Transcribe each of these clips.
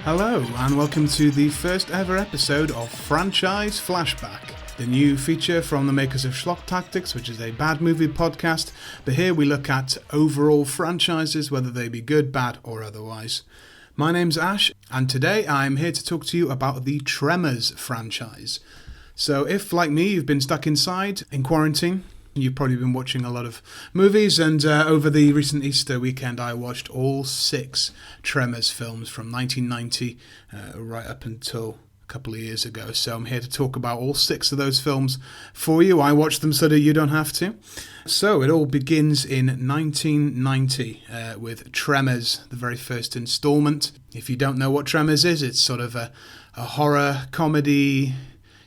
Hello, and welcome to the first ever episode of Franchise Flashback, the new feature from the makers of Schlock Tactics, which is a bad movie podcast, but here we look at overall franchises, whether they be good, bad, or otherwise. My name's Ash, and today I'm here to talk to you about the Tremors franchise. So if, like me, you've been stuck inside in quarantine, you've probably been watching a lot of movies, and over the recent Easter weekend I watched all 6 Tremors films from 1990 right up until a couple of years ago. So I'm here to talk about all 6 of those films for you. I watched them so that you don't have to. So it all begins in 1990 with Tremors, the very first installment. If you don't know what Tremors is, it's sort of a horror, comedy,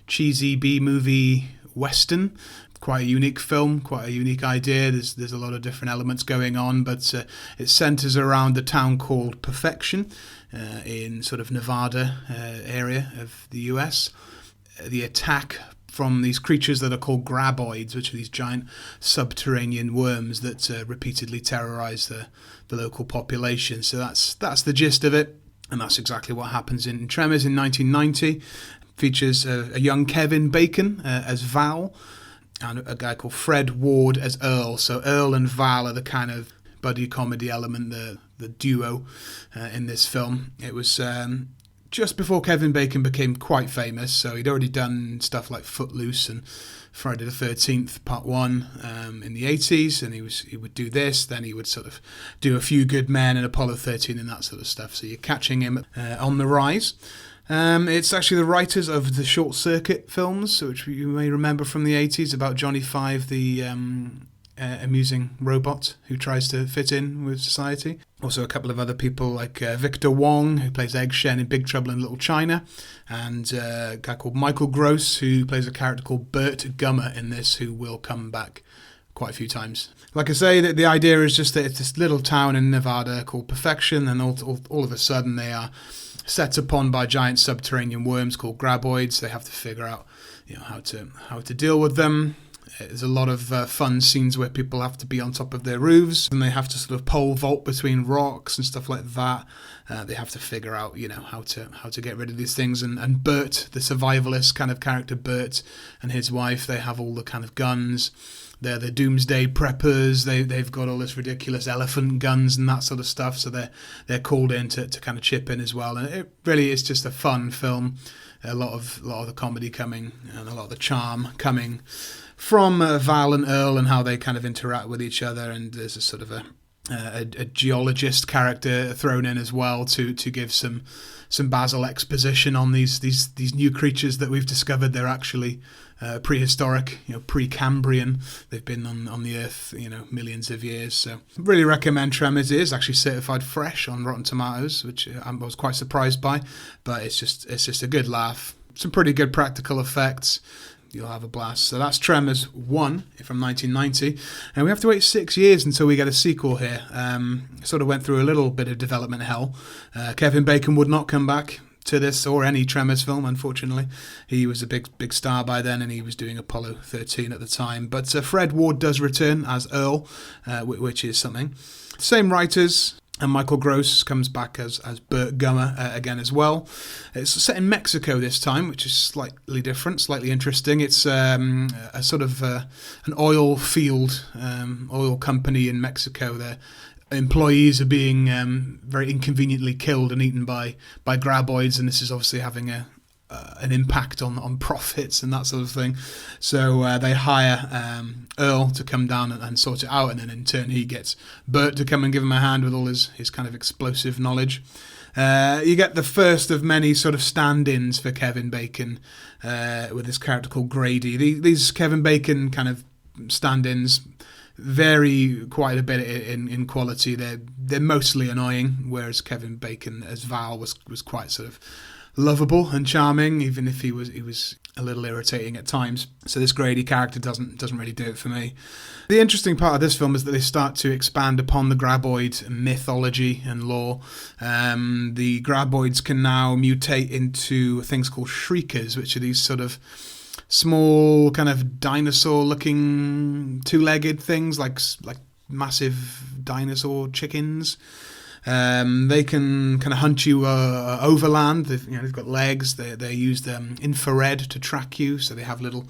cheesy B-movie western. Quite a unique film, quite a unique idea. There's a lot of different elements going on, but it centres around the town called Perfection in sort of Nevada area of the US. The attack from these creatures that are called graboids, which are these giant subterranean worms that repeatedly terrorise the local population. So that's the gist of it, and that's exactly what happens in Tremors in 1990. Features a young Kevin Bacon as Val, and a guy called Fred Ward as Earl. So Earl and Val are the kind of buddy comedy element, the duo in this film. It was just before Kevin Bacon became quite famous, so he'd already done stuff like Footloose and Friday the 13th Part 1 in the 80s, and he would do this, then he would sort of do A Few Good Men and Apollo 13 and that sort of stuff. So you're catching him on the rise. It's actually the writers of the Short Circuit films, which you may remember from the 80s, about Johnny Five, the amusing robot who tries to fit in with society. Also a couple of other people like Victor Wong, who plays Egg Shen in Big Trouble in Little China, and a guy called Michael Gross, who plays a character called Bert Gummer in this, who will come back quite a few times. Like I say, the idea is just that it's this little town in Nevada called Perfection, and all of a sudden they are set upon by giant subterranean worms called graboids. They have to figure out, how to deal with them. There's a lot of fun scenes where people have to be on top of their roofs, and they have to sort of pole vault between rocks and stuff like that. They have to figure out, how to get rid of these things. And Bert, the survivalist kind of character, Bert and his wife, they have all the kind of guns. They're the doomsday preppers. They've got all this ridiculous elephant guns and that sort of stuff. So they're called in to kind of chip in as well. And it really is just a fun film. A lot of the comedy coming and a lot of the charm coming from Val and Earl and how they kind of interact with each other. And there's a sort of a geologist character thrown in as well to give some Basil exposition on these new creatures that we've discovered. They're actually prehistoric, Precambrian. They've been on the earth, millions of years. So really recommend Tremors. It is actually certified fresh on Rotten Tomatoes, which I was quite surprised by, but it's just a good laugh. Some pretty good practical effects. You'll have a blast. So that's Tremors 1 from 1990. And we have to wait 6 years until we get a sequel here. Sort of went through a little bit of development hell. Kevin Bacon would not come back to this or any Tremors film, unfortunately. He was a big star by then, and he was doing Apollo 13 at the time. But Fred Ward does return as Earl, which is something. Same writers. And Michael Gross comes back as Bert Gummer again as well. It's set in Mexico this time, which is slightly different, slightly interesting. It's a sort of an oil field, oil company in Mexico. Their employees are being very inconveniently killed and eaten by graboids, and this is obviously having an impact on profits and that sort of thing. So they hire Earl to come down and sort it out, and then in turn he gets Bert to come and give him a hand with all his kind of explosive knowledge. You get the first of many sort of stand-ins for Kevin Bacon with this character called Grady. These Kevin Bacon kind of stand-ins vary quite a bit in quality. They're mostly annoying, whereas Kevin Bacon as Val was quite sort of lovable and charming, even if he was a little irritating at times. So this Grady character doesn't really do it for me. The interesting part of this film is that they start to expand upon the graboid mythology and lore. The graboids can now mutate into things called shriekers, which are these sort of small kind of dinosaur-looking two-legged things, like massive dinosaur chickens. They can kind of hunt you overland. They've got legs. They use infrared to track you, so they have little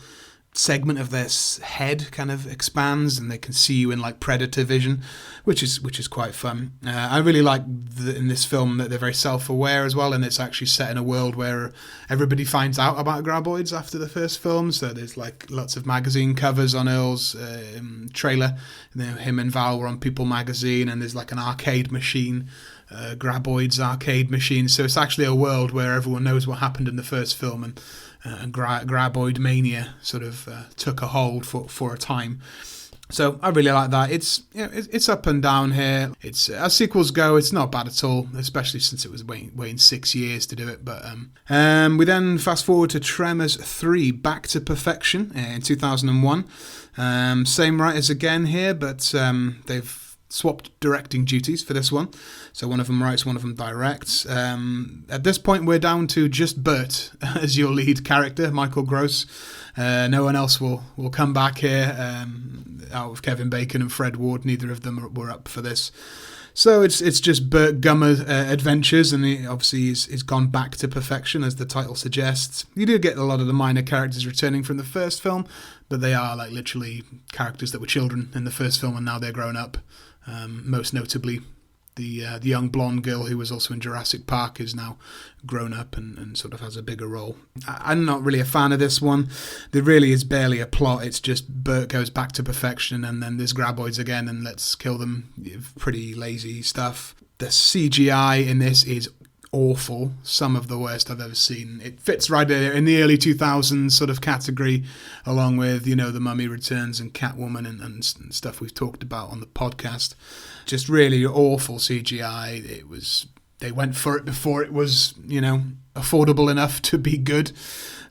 segment of their head kind of expands and they can see you in like predator vision, which is quite fun. I really like in this film that they're very self-aware as well, and it's actually set in a world where everybody finds out about graboids after the first film. So there's like lots of magazine covers on Earl's trailer. Him and Val were on People magazine, and there's like an arcade machine, graboids arcade machine. So it's actually a world where everyone knows what happened in the first film, and graboid mania sort of took a hold for a time. So I really like that. It's up and down here. It's as sequels go, it's not bad at all, especially since it was waiting 6 years to do it. But we then fast forward to Tremors 3, Back to Perfection in 2001. Same writers again here, but they've swapped directing duties for this one. So one of them writes, one of them directs. At this point, we're down to just Bert as your lead character, Michael Gross. No one else will come back here. Out of Kevin Bacon and Fred Ward, neither of them were up for this. So it's just Bert Gummer adventures, and he's gone back to perfection, as the title suggests. You do get a lot of the minor characters returning from the first film, but they are like literally characters that were children in the first film, and now they're grown up. Most notably, the young blonde girl who was also in Jurassic Park is now grown up and sort of has a bigger role. I'm not really a fan of this one. There really is barely a plot. It's just Bert goes back to perfection, and then there's graboids again, and let's kill them. Pretty lazy stuff. The CGI in this is awful. Some of the worst I've ever seen. It fits right in the early 2000s sort of category, along with, The Mummy Returns and Catwoman and stuff we've talked about on the podcast. Just really awful CGI. They went for it before it was, affordable enough to be good.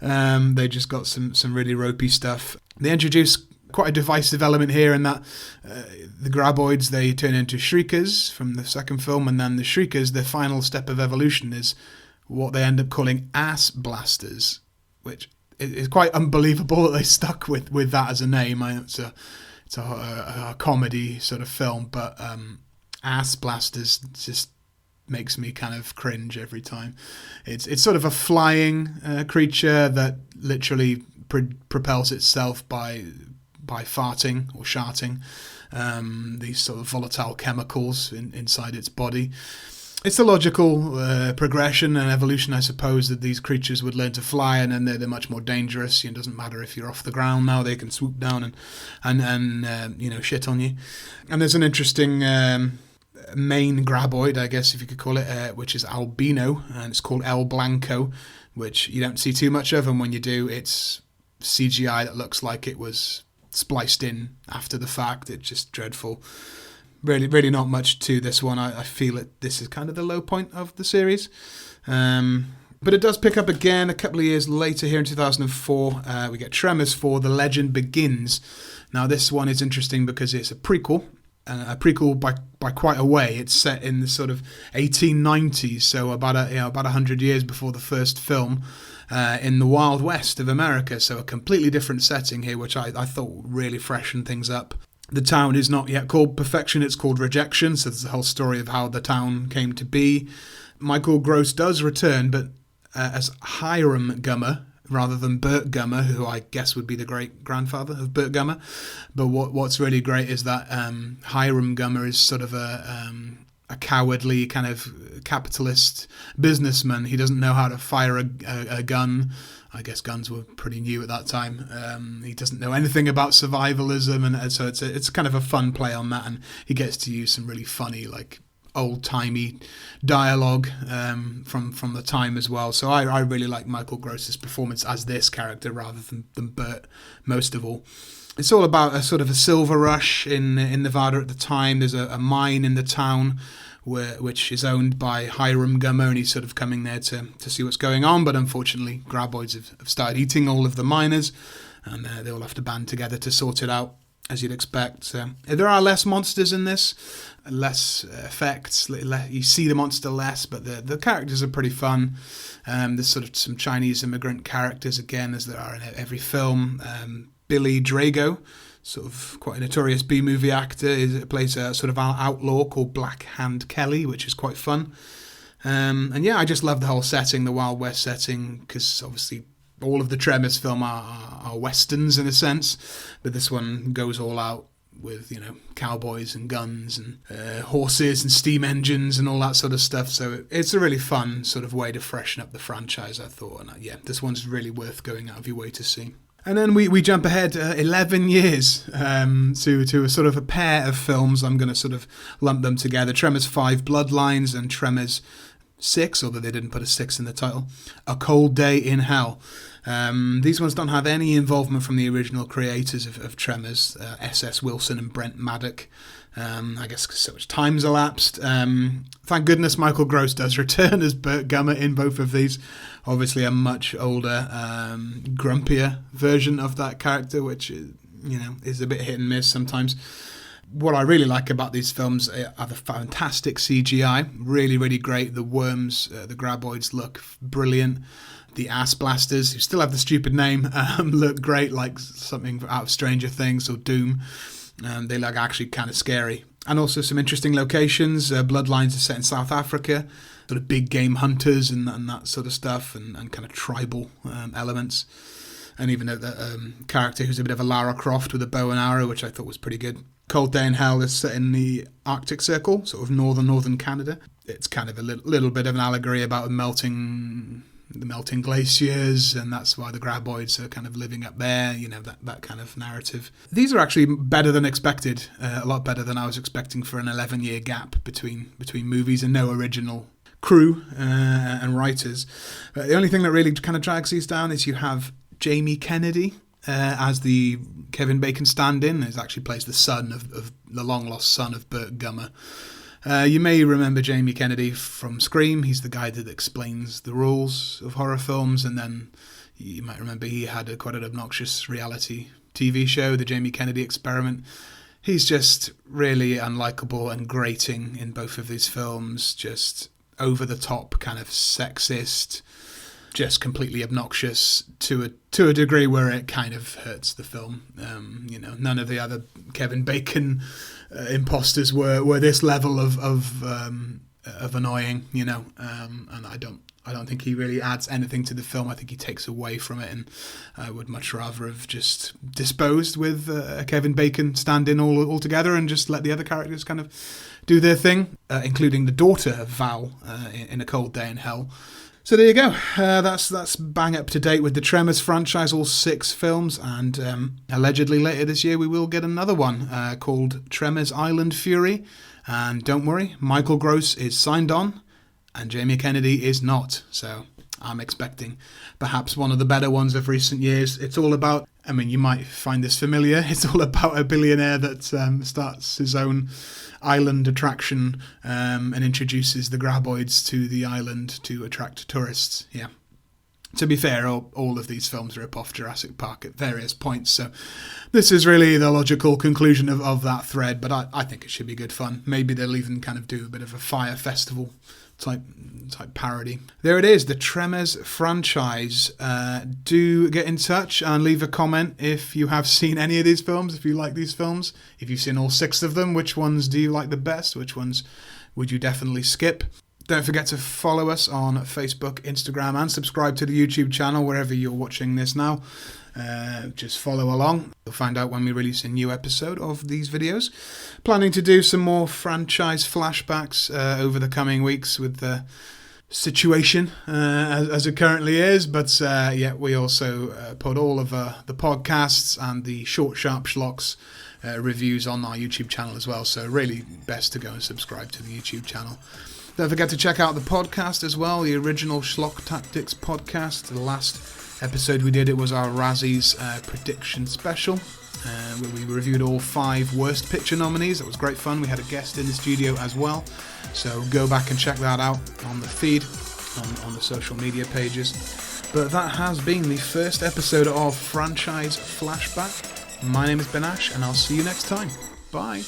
They just got some really ropey stuff. They introduced quite a divisive element here in that the graboids, they turn into shriekers from the second film, and then the shriekers, the final step of evolution is what they end up calling ass blasters, which is quite unbelievable that they stuck with that as a name. It's a comedy sort of film, but ass blasters just makes me kind of cringe every time. It's sort of a flying creature that literally propels itself by farting or sharting these sort of volatile chemicals inside its body. It's a logical progression and evolution, I suppose, that these creatures would learn to fly, and then they're much more dangerous. It doesn't matter if you're off the ground now; they can swoop down and shit on you. And there's an interesting main graboid, I guess if you could call it, which is albino, and it's called El Blanco, which you don't see too much of, and when you do, it's CGI that looks like it was spliced in after the fact. It's just dreadful. Really not much to this one. I feel that this is kind of the low point of the series. But it does pick up again a couple of years later here in 2004. We get Tremors 4, The Legend Begins. Now this one is interesting because it's a prequel. A prequel by quite a way. It's set in the sort of 1890s, so about 100 years before the first film. In the Wild West of America, so a completely different setting here, which I thought really freshened things up. The town is not yet called Perfection, it's called Rejection, so there's a whole story of how the town came to be. Michael Gross does return, but as Hiram Gummer, rather than Bert Gummer, who I guess would be the great-grandfather of Bert Gummer. But what's really great is that Hiram Gummer is sort of a cowardly kind of capitalist businessman. He doesn't know how to fire a gun. I guess guns were pretty new at that time. He doesn't know anything about survivalism, and so it's kind of a fun play on that, and he gets to use some really funny, like, old-timey dialogue from the time as well. So I really like Michael Gross's performance as this character rather than Bert, most of all. It's all about a sort of a silver rush in Nevada at the time. There's a mine in the town which is owned by Hiram Gummer, and he's sort of coming there to see what's going on. But unfortunately, graboids have started eating all of the miners, and they all have to band together to sort it out, as you'd expect. There are less monsters in this, less effects. You see the monster less, but the characters are pretty fun. There's sort of some Chinese immigrant characters, again, as there are in every film. Billy Drago, sort of quite a notorious B-movie actor. He plays a sort of outlaw called Black Hand Kelly, which is quite fun. And yeah, I just love the whole setting, the Wild West setting, because obviously all of the Tremors film are westerns in a sense, but this one goes all out with, you know, cowboys and guns and horses and steam engines and all that sort of stuff. So it's a really fun sort of way to freshen up the franchise, I thought. And yeah, this one's really worth going out of your way to see. And then we jump ahead 11 years to a sort of a pair of films. I'm going to sort of lump them together. Tremors 5 Bloodlines and Tremors 6, although they didn't put a 6 in the title, A Cold Day in Hell. These ones don't have any involvement from the original creators of Tremors, S.S. Wilson and Brent Maddock. I guess because so much time's elapsed. Thank goodness Michael Gross does return as Burt Gummer in both of these. Obviously a much older, grumpier version of that character, which, you know, is a bit hit and miss sometimes. What I really like about these films are the fantastic CGI. Really, really great. The worms, the graboids look brilliant. The ass blasters, who still have the stupid name, look great, like something out of Stranger Things or Doom. They look actually kind of scary. And also some interesting locations. Bloodlines are set in South Africa. Sort of big game hunters and that sort of stuff, and kind of tribal elements. And even a character who's a bit of a Lara Croft with a bow and arrow, which I thought was pretty good. Cold Day in Hell is set in the Arctic Circle, sort of northern Canada. It's kind of a little bit of an allegory about the melting glaciers, and that's why the graboids are kind of living up there, you know, that kind of narrative. These are actually better than expected, a lot better than I was expecting for an 11-year gap between movies and no original crew and writers. The only thing that really kind of drags these down is you have Jamie Kennedy as the Kevin Bacon stand-in. He actually plays the son of the long-lost son of Burt Gummer. You may remember Jamie Kennedy from Scream. He's the guy that explains the rules of horror films, and then you might remember he had quite an obnoxious reality TV show, The Jamie Kennedy Experiment. He's just really unlikable and grating in both of these films, just over-the-top, kind of sexist, just completely obnoxious to a degree where it kind of hurts the film. You know, none of the other Kevin Bacon imposters were this level of annoying. You know, and I don't think he really adds anything to the film. I think he takes away from it, and I would much rather have just disposed with a Kevin Bacon stand-in altogether and just let the other characters kind of do their thing, including the daughter of Val in A Cold Day in Hell. So there you go. That's bang up to date with the Tremors franchise, all 6 films, and allegedly later this year we will get another one called Tremors Island Fury. And don't worry, Michael Gross is signed on, and Jamie Kennedy is not. So I'm expecting perhaps one of the better ones of recent years. It's all about, I mean, you might find this familiar, it's all about a billionaire that starts his own island attraction and introduces the graboids to the island to attract tourists. Yeah. To be fair, all of these films rip off Jurassic Park at various points, so this is really the logical conclusion of that thread, but I think it should be good fun. Maybe they'll even kind of do a bit of a Fire Festival type parody. There it is, the Tremors franchise. Do get in touch and leave a comment if you have seen any of these films, if you like these films, if you've seen all 6 of them, which ones do you like the best, which ones would you definitely skip. Don't forget to follow us on Facebook, Instagram, and subscribe to the YouTube channel wherever you're watching this now. Just follow along. You'll find out when we release a new episode of these videos. Planning to do some more franchise flashbacks over the coming weeks with the situation as it currently is. But yeah, we also put all of the podcasts and the short, sharp schlocks reviews on our YouTube channel as well. So really best to go and subscribe to the YouTube channel. Don't forget to check out the podcast as well, the original Schlock Tactics podcast. The last episode we did, it was our Razzies prediction special, where we reviewed all 5 Worst Picture nominees. It was great fun. We had a guest in the studio as well. So go back and check that out on the feed, on the social media pages. But that has been the first episode of Franchise Flashback. My name is Ben Ash, and I'll see you next time. Bye.